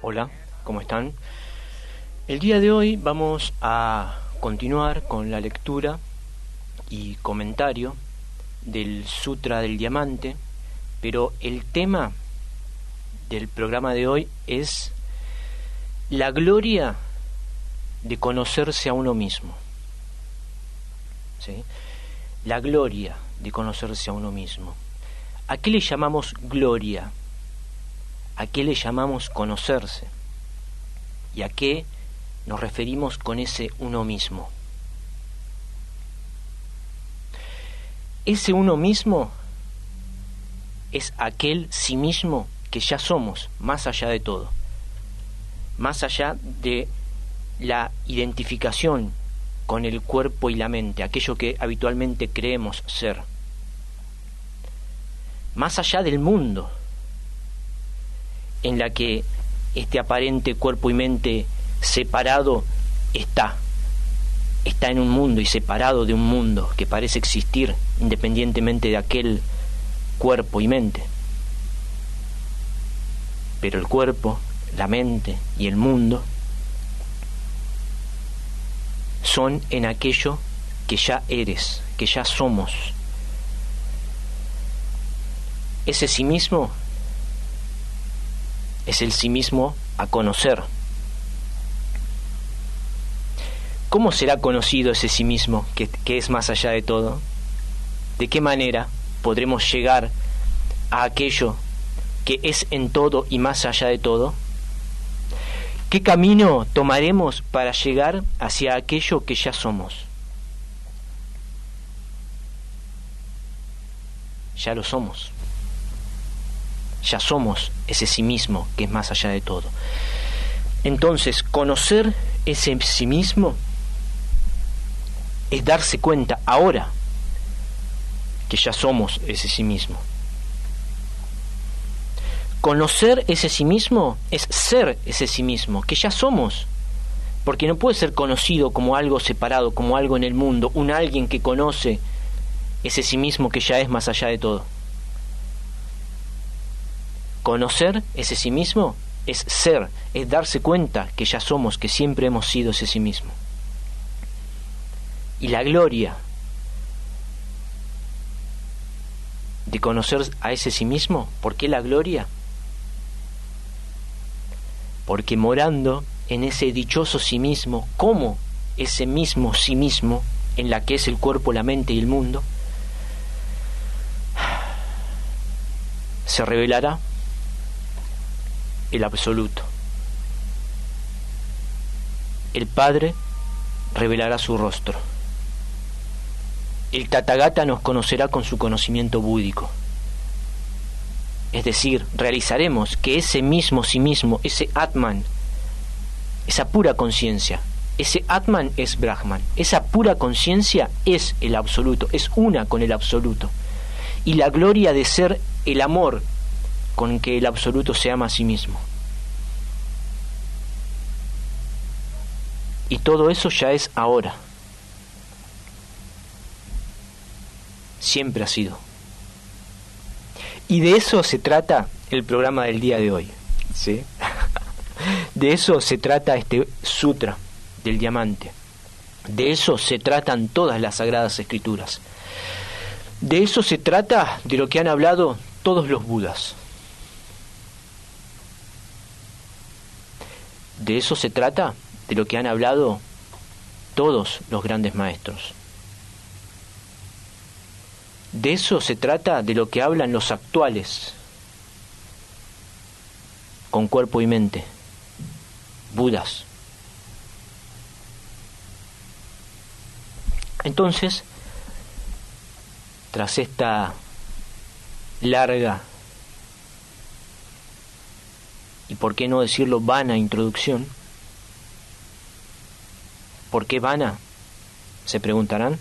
Hola, ¿cómo están? El día de hoy vamos a continuar con la lectura y comentario del Sutra del Diamante, pero el tema del programa de hoy es la gloria de conocerse a uno mismo. ¿Sí? La gloria de conocerse a uno mismo. ¿A qué le llamamos gloria? ¿A qué le llamamos conocerse? ¿Y a qué nos referimos con ese uno mismo? Ese uno mismo es aquel sí mismo que ya somos, más allá de todo, más allá de la identificación con el cuerpo y la mente, aquello que habitualmente creemos ser, más allá del mundo en la que este aparente cuerpo y mente separado está en un mundo y separado de un mundo que parece existir independientemente de aquel cuerpo y mente. Pero el cuerpo, la mente y el mundo son en aquello que ya eres, que ya somos. Ese sí mismo es el sí mismo a conocer. ¿Cómo será conocido ese sí mismo que es más allá de todo? ¿De qué manera podremos llegar a aquello que es en todo y más allá de todo? ¿Qué camino tomaremos para llegar hacia aquello que ya somos? Ya lo somos. Ya somos ese sí mismo que es más allá de todo. Entonces, conocer ese sí mismo es darse cuenta ahora que ya somos ese sí mismo. Conocer ese sí mismo es ser ese sí mismo, que ya somos, porque no puede ser conocido como algo separado, como algo en el mundo, un alguien que conoce ese sí mismo que ya es más allá de todo. Conocer ese sí mismo es ser, es darse cuenta que ya somos, que siempre hemos sido ese sí mismo. Y la gloria de conocer a ese sí mismo, ¿por qué la gloria? Porque morando en ese dichoso sí mismo, como ese mismo sí mismo, en la que es el cuerpo, la mente y el mundo, se revelará el absoluto. El Padre revelará su rostro. El Tathagata nos conocerá con su conocimiento búdico. Es decir, realizaremos que ese mismo sí mismo, ese Atman, esa pura conciencia, ese Atman es Brahman, esa pura conciencia es el absoluto, es una con el absoluto. Y la gloria de ser el amor con que el absoluto se ama a sí mismo. Y todo eso ya es ahora. Siempre ha sido. Y de eso se trata el programa del día de hoy, ¿sí? De eso se trata este sutra del diamante. De eso se tratan todas las sagradas escrituras. De eso se trata de lo que han hablado todos los Budas. De eso se trata de lo que han hablado todos los grandes maestros. De eso se trata de lo que hablan los actuales, con cuerpo y mente, Budas. Entonces, tras esta larga y por qué no decirlo vana introducción, ¿por qué vana? Se preguntarán.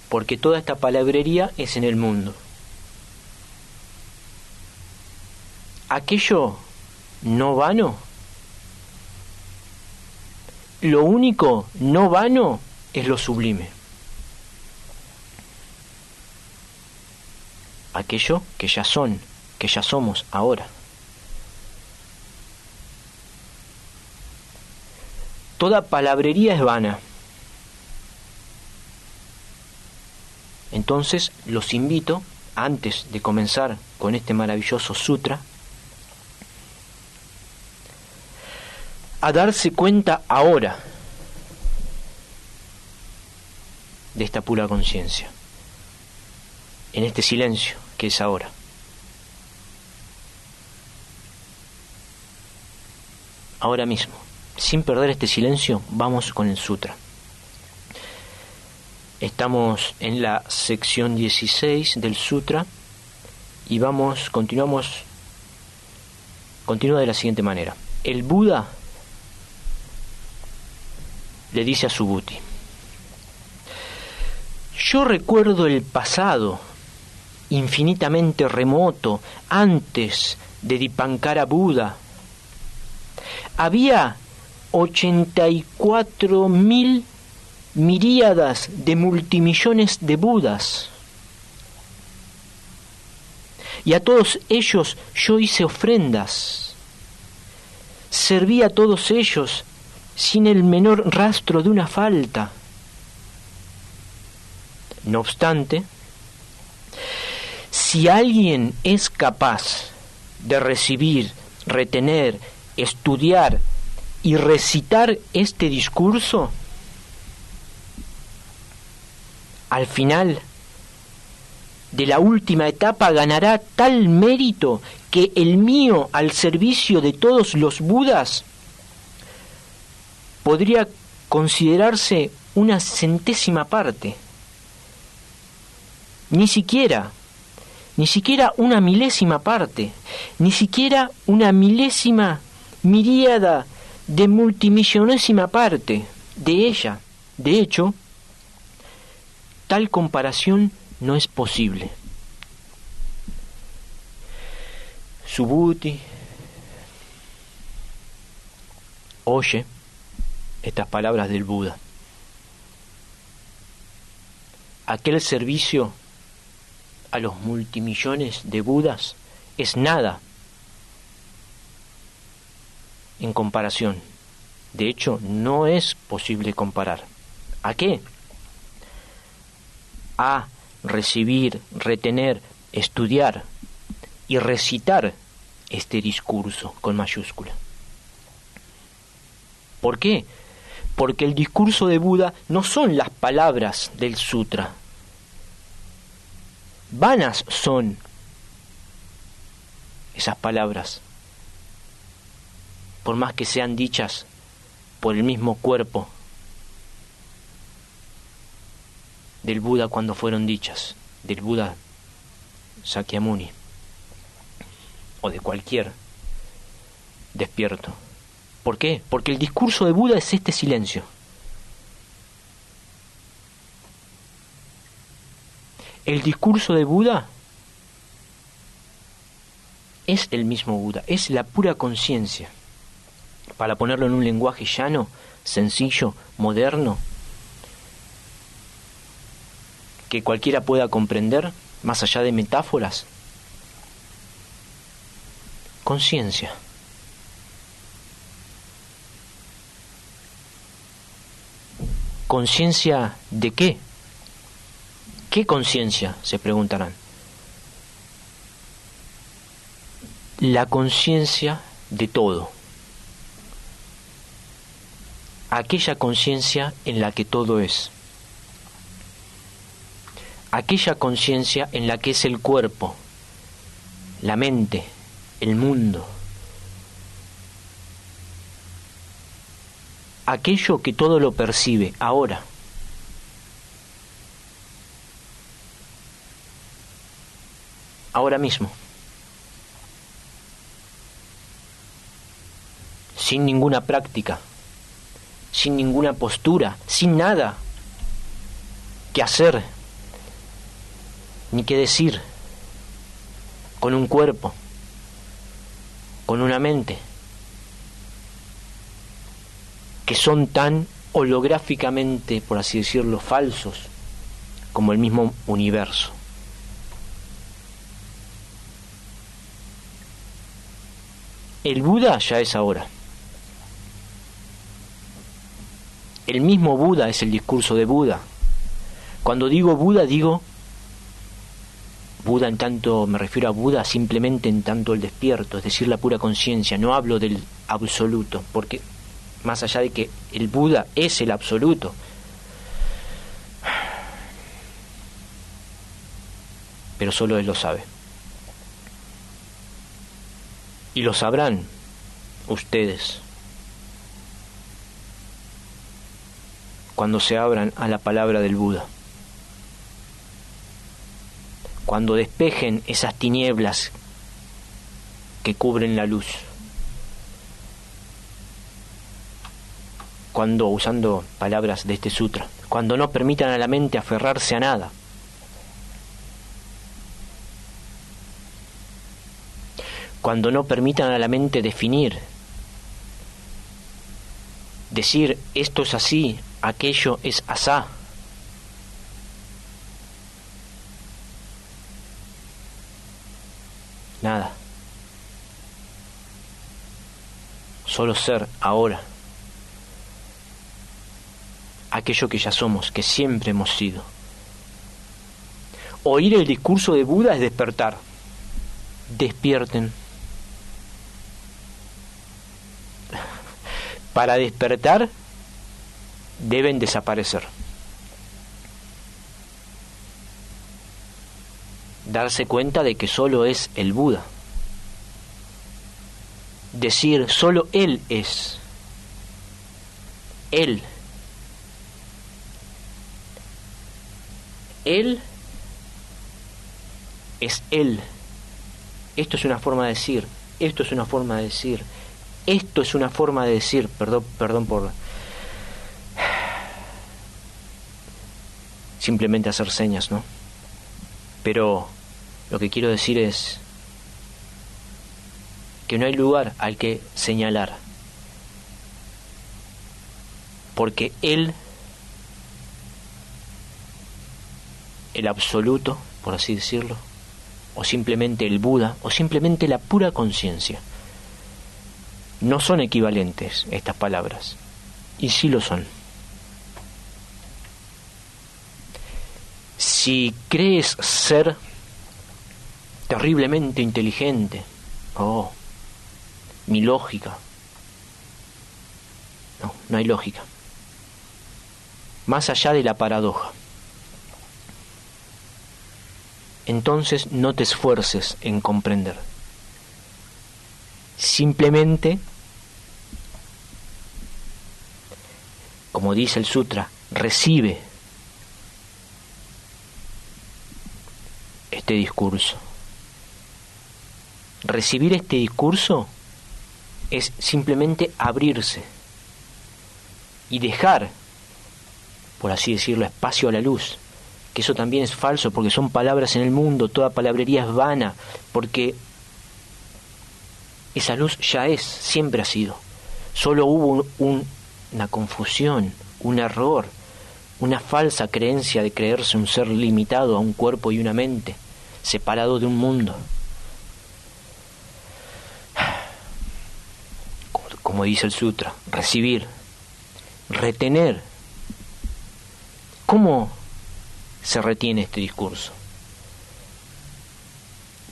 Porque toda esta palabrería es en el mundo. Aquello no vano, lo único no vano es lo sublime. Aquello que ya son, que ya somos ahora. Toda palabrería es vana. Entonces los invito, antes de comenzar con este maravilloso sutra, a darse cuenta ahora de esta pura conciencia, en este silencio que es ahora. Ahora mismo, sin perder este silencio, vamos con el sutra. Estamos en la sección 16 del sutra y continúa de la siguiente manera. El Buda le dice a Subhuti: yo recuerdo el pasado, infinitamente remoto, antes de Dipankara Buda. Había 84.000 miríadas de multimillones de Budas. Y a todos ellos yo hice ofrendas. Serví a todos ellos sin el menor rastro de una falta. No obstante, si alguien es capaz de recibir, retener, estudiar y recitar este discurso, al final de la última etapa ganará tal mérito que el mío al servicio de todos los Budas podría considerarse una centésima parte. Ni siquiera una milésima parte, ni siquiera una milésima miríada de multimillonésima parte de ella. De hecho, tal comparación no es posible. Subhuti oye estas palabras del Buda. Aquel servicio a los multimillones de Budas es nada en comparación. De hecho, no es posible comparar. ¿A qué? A recibir, retener, estudiar y recitar este discurso con mayúscula. ¿Por qué? Porque el discurso de Buda no son las palabras del sutra. Vanas son esas palabras, por más que sean dichas por el mismo cuerpo del Buda cuando fueron dichas, del Buda Sakyamuni o de cualquier despierto. ¿Por qué? Porque el discurso de Buda es este silencio. El discurso de Buda es el mismo Buda, es la pura conciencia. Para ponerlo en un lenguaje llano, sencillo, moderno, que cualquiera pueda comprender, más allá de metáforas. Conciencia. ¿Conciencia de qué? ¿Qué conciencia?, se preguntarán. La conciencia de todo. Aquella conciencia en la que todo es. Aquella conciencia en la que es el cuerpo, la mente, el mundo. Aquello que todo lo percibe ahora. Ahora mismo. Sin ninguna práctica, sin ninguna postura, sin nada que hacer, ni que decir, con un cuerpo, con una mente, que son tan holográficamente, por así decirlo, falsos, como el mismo universo. El Buda ya es ahora. El mismo Buda es el discurso de Buda. Cuando digo Buda, digo Buda en tanto, me refiero a Buda simplemente en tanto el despierto, es decir, la pura conciencia. No hablo del absoluto, porque más allá de que el Buda es el absoluto, pero solo él lo sabe. Y lo sabrán ustedes cuando se abran a la palabra del Buda, cuando despejen esas tinieblas que cubren la luz, cuando, usando palabras de este sutra, cuando no permitan a la mente aferrarse a nada, cuando no permitan a la mente definir, decir esto es así, aquello es asá. Nada. Solo ser ahora. Aquello que ya somos, que siempre hemos sido. Oír el discurso de Buda es despertar. Despierten. Para despertar deben desaparecer. Darse cuenta de que solo es el Buda. Decir, solo Él es. Él. Él es Él. Esto es una forma de decir. Esto es una forma de decir. Esto es una forma de decir. Perdón por simplemente hacer señas, ¿no? Pero lo que quiero decir es que no hay lugar al que señalar, porque Él, el absoluto, por así decirlo, o simplemente el Buda, o simplemente la pura conciencia, no son equivalentes estas palabras, y sí lo son. Si crees ser terriblemente inteligente, mi lógica, no hay lógica, más allá de la paradoja, entonces no te esfuerces en comprender, simplemente, como dice el sutra, recibe este discurso. Recibir este discurso es simplemente abrirse y dejar, por así decirlo, espacio a la luz, que eso también es falso, porque son palabras en el mundo, toda palabrería es vana, porque esa luz ya es, siempre ha sido. Solo hubo una confusión, un error, una falsa creencia de creerse un ser limitado a un cuerpo y una mente, separado de un mundo. Como dice el sutra, recibir, retener. ¿Cómo se retiene este discurso?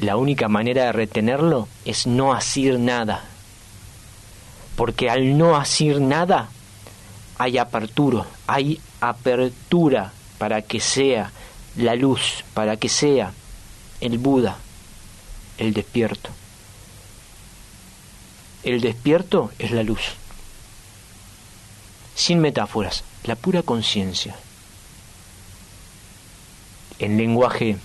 La única manera de retenerlo es no hacer nada, porque al no hacer nada hay apertura para que sea la luz, para que sea el Buda, el despierto. El despierto es la luz. Sin metáforas, la pura conciencia. En lenguaje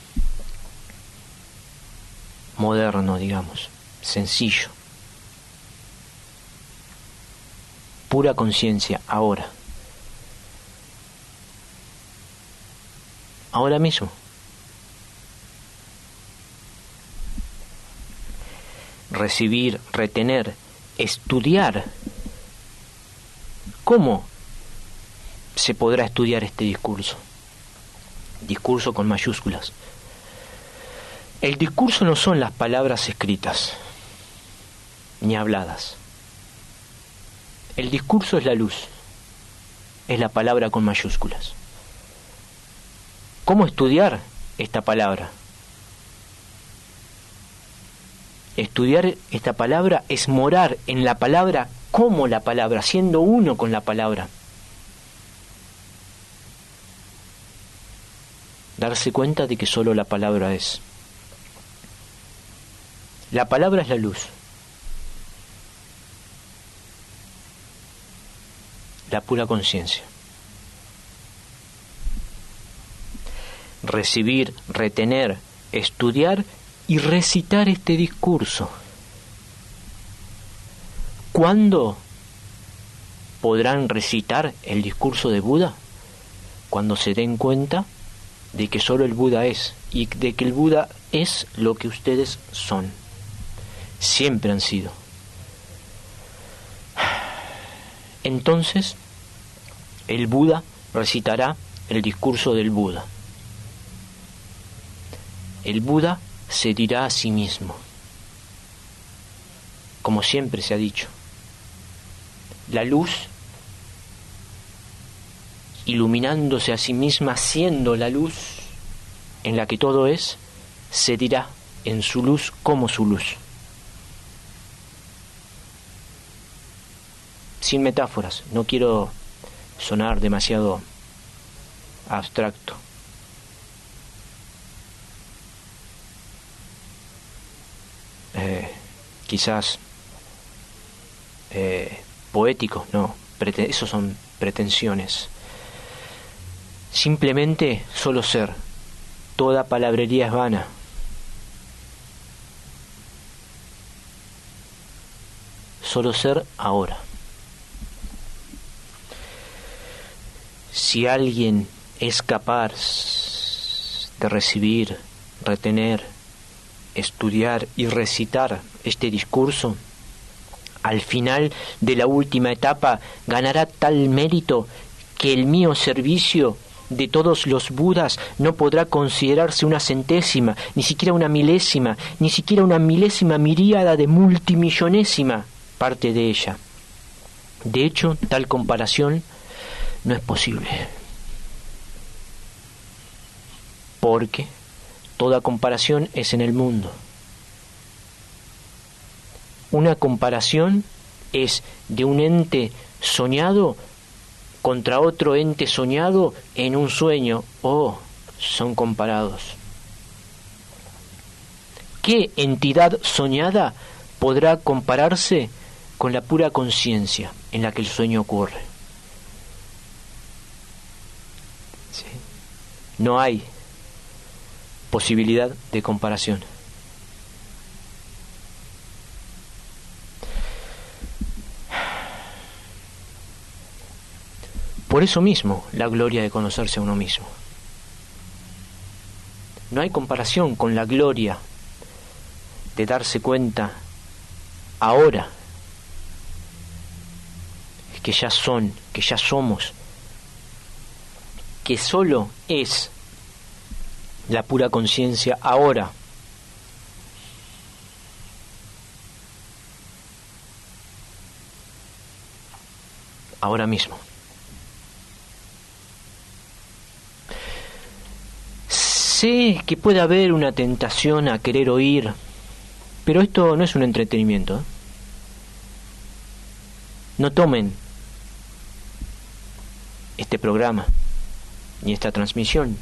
moderno, digamos, sencillo. Pura conciencia, ahora. Ahora mismo. Recibir, retener, estudiar. ¿Cómo se podrá estudiar este discurso? Discurso con mayúsculas. El discurso no son las palabras escritas ni habladas. El discurso es la luz. es la palabra con mayúsculas. ¿Cómo estudiar esta palabra? Estudiar esta palabra es morar en la palabra como la palabra, siendo uno con la palabra. Darse cuenta de que solo la palabra es. La palabra es la luz. La pura conciencia. Recibir, retener, estudiar y recitar este discurso. ¿Cuándo podrán recitar el discurso de Buda? Cuando se den cuenta de que solo el Buda es, y de que el Buda es lo que ustedes son. Siempre han sido. Entonces, el Buda recitará el discurso del Buda. El Buda se dirá a sí mismo, como siempre se ha dicho. La luz, iluminándose a sí misma, siendo la luz en la que todo es, se dirá en su luz como su luz. Sin metáforas, no quiero sonar demasiado abstracto. Quizás poético, no, eso son pretensiones. Simplemente solo ser. Toda palabrería es vana. Solo ser ahora. Si alguien es capaz de recibir, retener, estudiar y recitar este discurso, al final de la última etapa ganará tal mérito que el mío servicio de todos los Budas no podrá considerarse una centésima, ni siquiera una milésima, ni siquiera una milésima miríada de multimillonésima parte de ella. De hecho, tal comparación no es posible, porque toda comparación es en el mundo. Una comparación es de un ente soñado contra otro ente soñado en un sueño. Son comparados. ¿Qué entidad soñada podrá compararse con la pura conciencia en la que el sueño ocurre? ¿Sí? No hay posibilidad de comparación. Por eso mismo, la gloria de conocerse a uno mismo. No hay comparación con la gloria de darse cuenta ahora que ya son, que ya somos, que solo es la pura conciencia ahora. Ahora mismo. Sé que puede haber una tentación a querer oír, pero esto no es un entretenimiento, ¿eh? No tomen este programa, ni esta transmisión,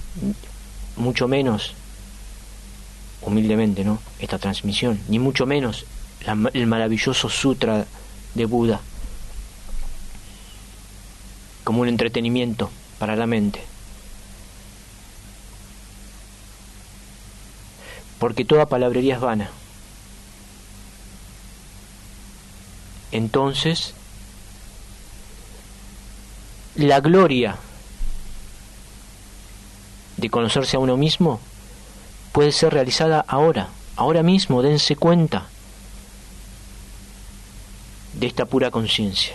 mucho menos, humildemente, ¿no?, esta transmisión, ni mucho menos el maravilloso sutra de Buda, como un entretenimiento para la mente. Porque toda palabrería es vana. Entonces, la gloria de conocerse a uno mismo puede ser realizada ahora mismo. Dense cuenta de esta pura conciencia,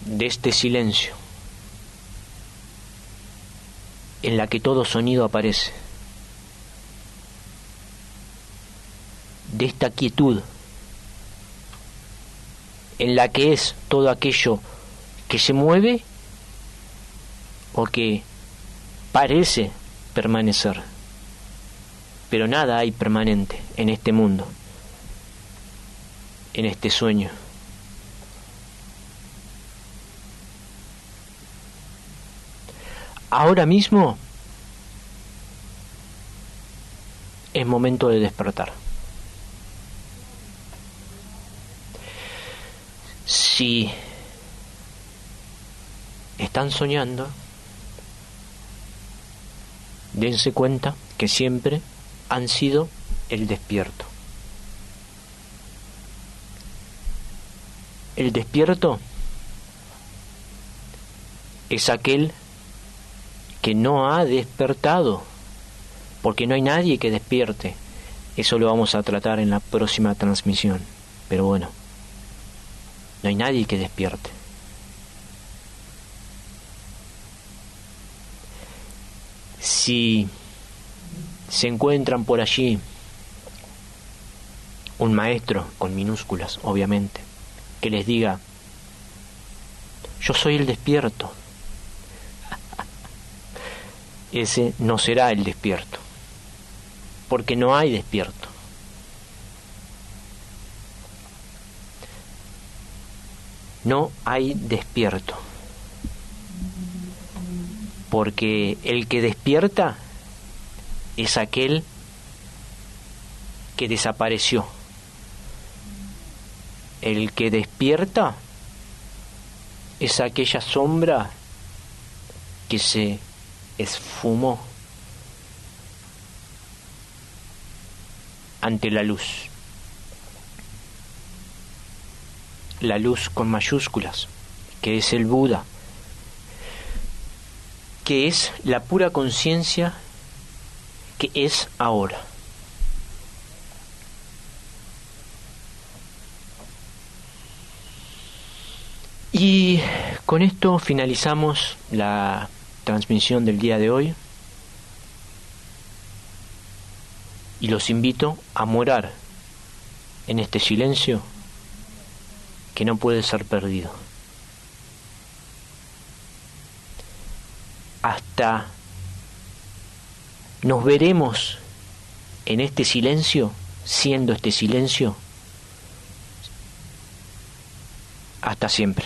de este silencio en la que todo sonido aparece, de esta quietud en la que es todo aquello que se mueve o que parece permanecer. Pero nada hay permanente en este mundo, en este sueño. Ahora mismo es momento de despertar. Si están soñando, dense cuenta que siempre han sido el despierto. El despierto es aquel que no ha despertado, porque no hay nadie que despierte. Eso lo vamos a tratar en la próxima transmisión. Pero bueno, no hay nadie que despierte. Si se encuentran por allí un maestro, con minúsculas obviamente, que les diga: yo soy el despierto, ese no será el despierto, porque no hay despierto. No hay despierto, porque el que despierta es aquel que desapareció. El que despierta es aquella sombra que se esfumó ante la luz. La luz con mayúsculas, que es el Buda, que es la pura conciencia que es ahora. Y con esto finalizamos la transmisión del día de hoy y los invito a morar en este silencio que no puede ser perdido. Hasta nos veremos en este silencio, siendo este silencio, hasta siempre.